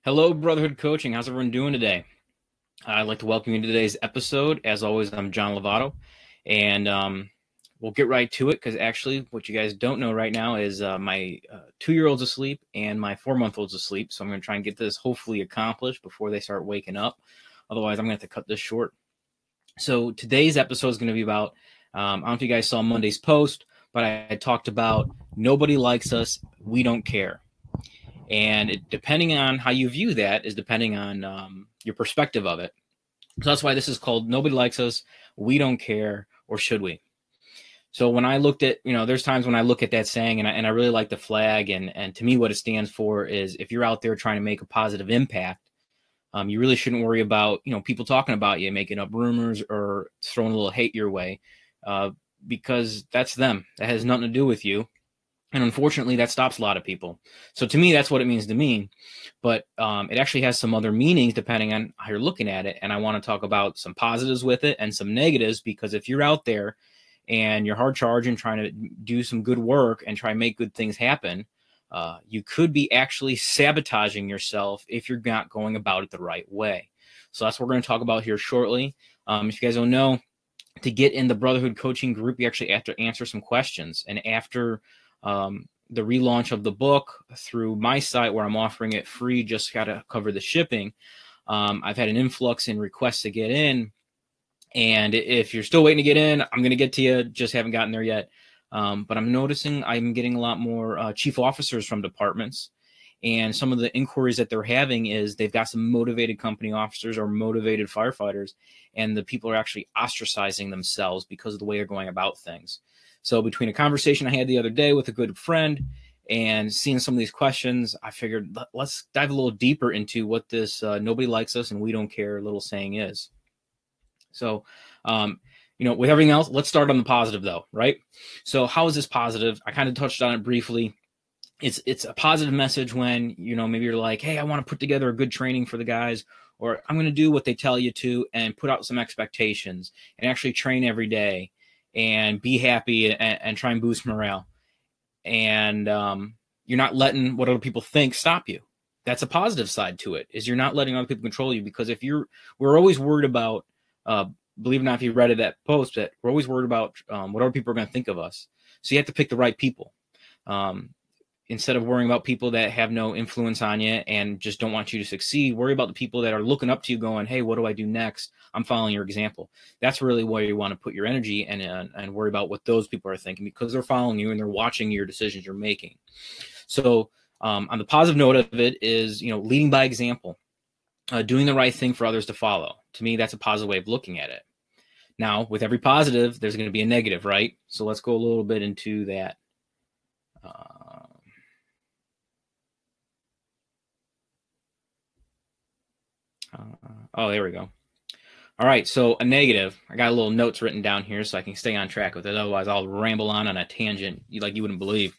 Hello, Brotherhood Coaching. How's everyone doing today? I'd like to welcome you to today's episode. As always, I'm John Lovato, and we'll get right to it because actually, what you guys don't know right now is my 2-year-old's asleep and my 4-month-old's asleep. So I'm going to try and get this hopefully accomplished before they start waking up. Otherwise, I'm going to have to cut this short. So today's episode is going to be about, I don't know if you guys saw Monday's post, but I talked about nobody likes us, we don't care. And depending on how you view that is depending on your perspective of it. So that's why this is called Nobody Likes Us, We Don't Care, or Should We? So when I looked at, there's times when I look at that saying and I really like the flag. And to me, what it stands for is if you're out there trying to make a positive impact, you really shouldn't worry about, people talking about you, making up rumors or throwing a little hate your way, because that's them. That has nothing to do with you. And unfortunately, that stops a lot of people. So to me, that's what it means to me. But it actually has some other meanings depending on how you're looking at it. And I want to talk about some positives with it and some negatives, because if you're out there and you're hard charging, trying to do some good work and try and make good things happen, you could be actually sabotaging yourself if you're not going about it the right way. So that's what we're going to talk about here shortly. If you guys don't know, to get in the Brotherhood coaching group, you actually have to answer some questions. And after the relaunch of the book through my site where I'm offering it free, just got to cover the shipping. I've had an influx in requests to get in. And if you're still waiting to get in, I'm going to get to you, just haven't gotten there yet. But I'm noticing I'm getting a lot more chief officers from departments. And some of the inquiries that they're having is they've got some motivated company officers or motivated firefighters, and the people are actually ostracizing themselves because of the way they're going about things. So between a conversation I had the other day with a good friend and seeing some of these questions, I figured let's dive a little deeper into what this nobody likes us and we don't care little saying is. So, with everything else, let's start on the positive though, right? So how is this positive? I kind of touched on it briefly. It's a positive message when, maybe you're like, hey, I want to put together a good training for the guys, or I'm going to do what they tell you to and put out some expectations and actually train every day and be happy and try and boost morale. And you're not letting what other people think stop you. That's a positive side to it, is you're not letting other people control you, because we're always worried about, believe it or not, if you read that post, that we're always worried about what other people are going to think of us. So you have to pick the right people. Instead of worrying about people that have no influence on you and just don't want you to succeed, worry about the people that are looking up to you going, hey, what do I do next? I'm following your example. That's really where you want to put your energy and worry about what those people are thinking, because they're following you and they're watching your decisions you're making. So on the positive note of it is, leading by example, doing the right thing for others to follow. To me, that's a positive way of looking at it. Now, with every positive, there's going to be a negative, right? So let's go a little bit into that. There we go. All right, so a negative. I got a little notes written down here so I can stay on track with it. Otherwise, I'll ramble on a tangent like you wouldn't believe.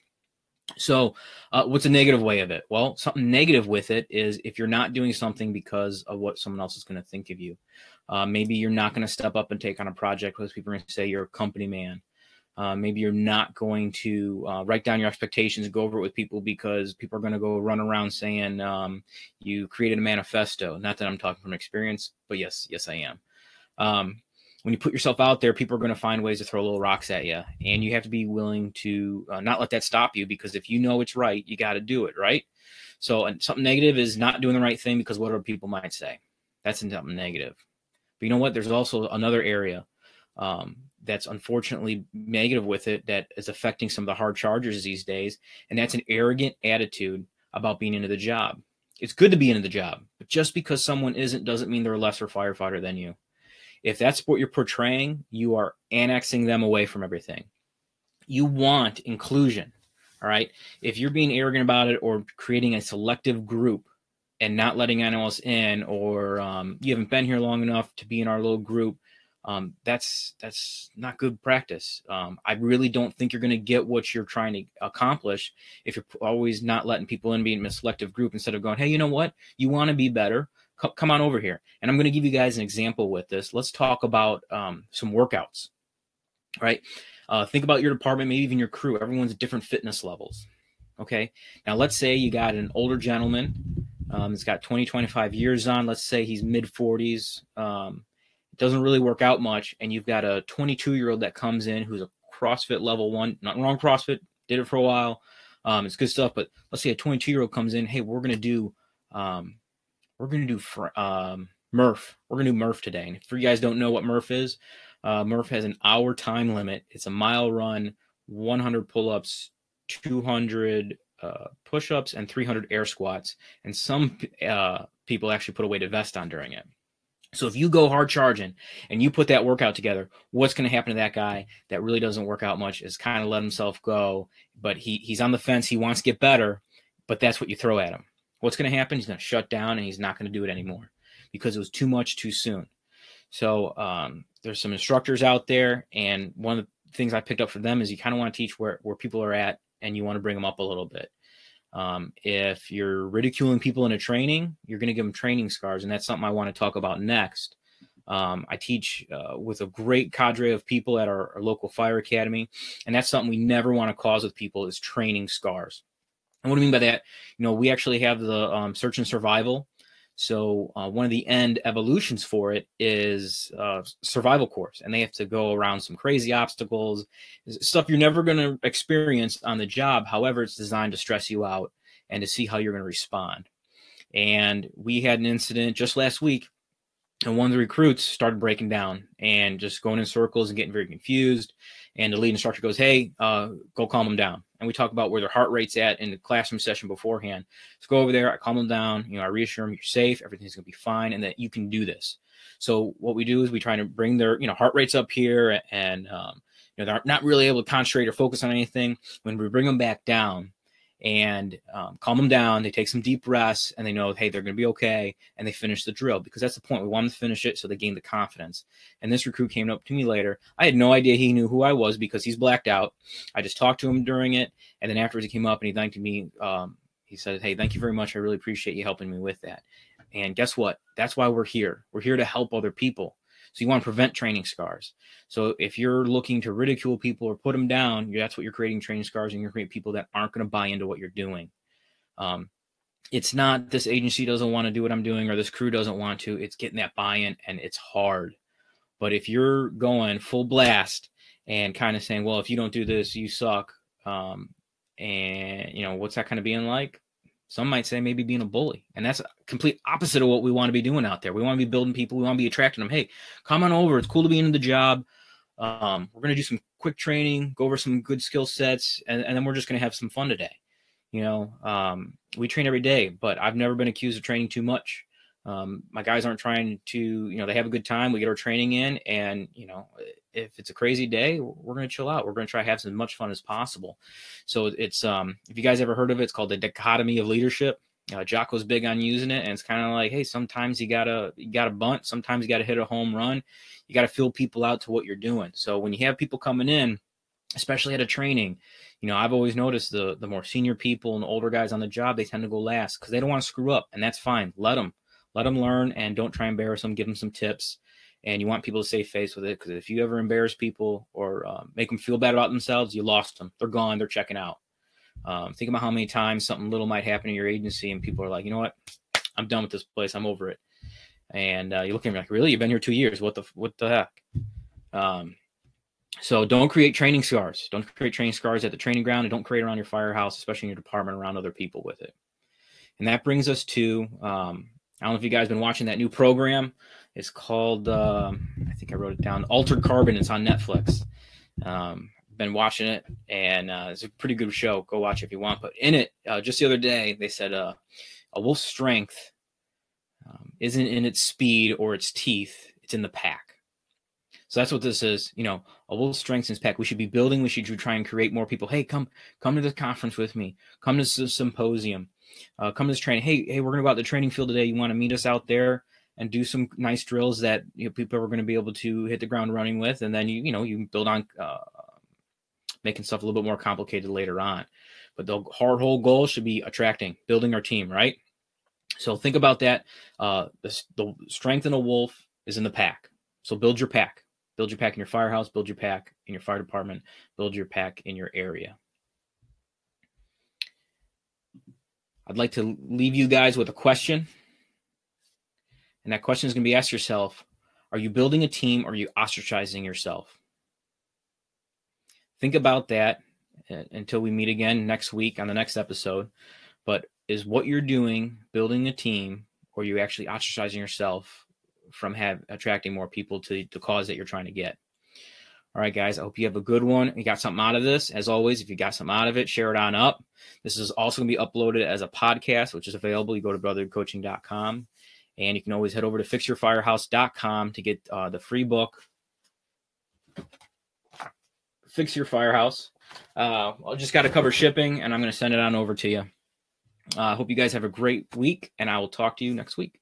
So what's a negative way of it? Well, something negative with it is if you're not doing something because of what someone else is going to think of you. Maybe you're not going to step up and take on a project because people are going to say you're a company man. Maybe you're not going to write down your expectations and go over it with people because people are going to go run around saying you created a manifesto. Not that I'm talking from experience, but yes, I am. When you put yourself out there, people are going to find ways to throw little rocks at you. And you have to be willing to not let that stop you, because if you know it's right, you got to do it, right? So something negative is not doing the right thing because what other people might say. That's something negative. But you know what? There's also another area that's unfortunately negative with it that is affecting some of the hard chargers these days, and that's an arrogant attitude about being into the job. It's good to be into the job, but just because someone isn't doesn't mean they're a lesser firefighter than you. If that's what you're portraying, you are annexing them away from everything. You want inclusion, all right? If you're being arrogant about it or creating a selective group and not letting anyone else in, or you haven't been here long enough to be in our little group, that's not good practice. I really don't think you're going to get what you're trying to accomplish if you're always not letting people in, being in a selective group, instead of going, hey, you know what? You want to be better. Come on over here. And I'm going to give you guys an example with this. Let's talk about some workouts, right? Think about your department, maybe even your crew. Everyone's at different fitness levels. Okay. Now let's say you got an older gentleman It's got 20, 25 years on. Let's say he's mid-40s. It doesn't really work out much, and you've got a 22-year-old that comes in who's a CrossFit level 1. Nothing wrong with CrossFit. Did it for a while. It's good stuff. But let's say a 22-year-old comes in. Hey, we're gonna do Murph. We're gonna do Murph today. And if you guys don't know what Murph is, Murph has an hour time limit. It's a mile run, 100 pull-ups, 200 push-ups, and 300 air squats. And some people actually put a weighted vest on during it. So if you go hard charging and you put that workout together, what's going to happen to that guy that really doesn't work out much is kind of let himself go, but he's on the fence. He wants to get better, but that's what you throw at him. What's going to happen? He's going to shut down and he's not going to do it anymore because it was too much too soon. So there's some instructors out there, and one of the things I picked up from them is you kind of want to teach where people are at, and you want to bring them up a little bit. If you're ridiculing people in a training, you're going to give them training scars. And that's something I want to talk about next. I teach with a great cadre of people at our local fire academy. And that's something we never want to cause with people is training scars. And what do I mean by that? We actually have the search and survival. So one of the end evolutions for it is survival course, and they have to go around some crazy obstacles, stuff you're never going to experience on the job. However, it's designed to stress you out and to see how you're going to respond. And we had an incident just last week, and one of the recruits started breaking down and just going in circles and getting very confused. And the lead instructor goes, hey, go calm them down. And we talk about where their heart rate's at in the classroom session beforehand. So go over there, I calm them down, I reassure them you're safe, everything's going to be fine, and that you can do this. So what we do is we try to bring their, heart rates up here, and they're not really able to concentrate or focus on anything. When we bring them back down and calm them down, they take some deep breaths, and they know, hey, they're going to be okay, and they finish the drill, because that's the point. We want them to finish it so they gain the confidence. And this recruit came up to me later. I had no idea he knew who I was because he's blacked out. I just talked to him during it, and then afterwards he came up and he thanked me. He said, hey, thank you very much. I really appreciate you helping me with that. And guess what? That's why we're here. We're here to help other people. So you want to prevent training scars. So if you're looking to ridicule people or put them down, that's what you're creating, training scars, and you're creating people that aren't going to buy into what you're doing. It's not this agency doesn't want to do what I'm doing or this crew doesn't want to. It's getting that buy-in, and it's hard. But if you're going full blast and kind of saying, well, if you don't do this, you suck. And, what's that kind of being like? Some might say maybe being a bully. And that's a complete opposite of what we want to be doing out there. We want to be building people. We want to be attracting them. Hey, come on over. It's cool to be in the job. We're going to do some quick training, go over some good skill sets, and then we're just going to have some fun today. We train every day, but I've never been accused of training too much. My guys aren't trying to, they have a good time. We get our training in, and, if it's a crazy day, we're going to chill out. We're going to try to have as much fun as possible. So it's, if you guys ever heard of it, it's called the dichotomy of leadership. Jocko's big on using it, and it's kind of like, hey, sometimes you gotta bunt, sometimes you gotta hit a home run. You gotta fill people out to what you're doing. So when you have people coming in, especially at a training, I've always noticed the more senior people and the older guys on the job, they tend to go last because they don't want to screw up, and that's fine. Let them learn, and don't try and embarrass them. Give them some tips, and you want people to save face with it, because if you ever embarrass people or make them feel bad about themselves, you lost them. They're gone. They're checking out. Think about how many times something little might happen in your agency, and people are like, you know what? I'm done with this place. I'm over it. And you look at me like, really? You've been here 2 years. What the heck? So don't create training scars. Don't create training scars at the training ground, and don't create around your firehouse, especially in your department, around other people with it. And that brings us to, I don't know if you guys have been watching that new program. It's called, I think I wrote it down, Altered Carbon. It's on Netflix. Been watching it, and it's a pretty good show. Go watch it if you want. But in it, just the other day, they said a wolf's strength isn't in its speed or its teeth. It's in the pack. So that's what this is. A wolf's strength in its pack. We should be building. We should try and create more people. Hey, come to this conference with me. Come to this symposium. Come to this training. Hey, we're going to go out to the training field today. You want to meet us out there and do some nice drills that people are going to be able to hit the ground running with, and then you can build on making stuff a little bit more complicated later on. But the whole goal should be attracting, building our team, right? So think about that. The strength in a wolf is in the pack. So build your pack. Build your pack in your firehouse. Build your pack in your fire department. Build your pack in your area. I'd like to leave you guys with a question. And that question is going to be, ask yourself, are you building a team or are you ostracizing yourself? Think about that until we meet again next week on the next episode. But is what you're doing building a team, or are you actually ostracizing yourself from attracting more people to the cause that you're trying to get? All right, guys, I hope you have a good one. You got something out of this. As always, if you got something out of it, share it on up. This is also going to be uploaded as a podcast, which is available. You go to brotherhoodcoaching.com, and you can always head over to fixyourfirehouse.com to get the free book, Fix Your Firehouse. I just got to cover shipping, and I'm going to send it on over to you. I hope you guys have a great week, and I will talk to you next week.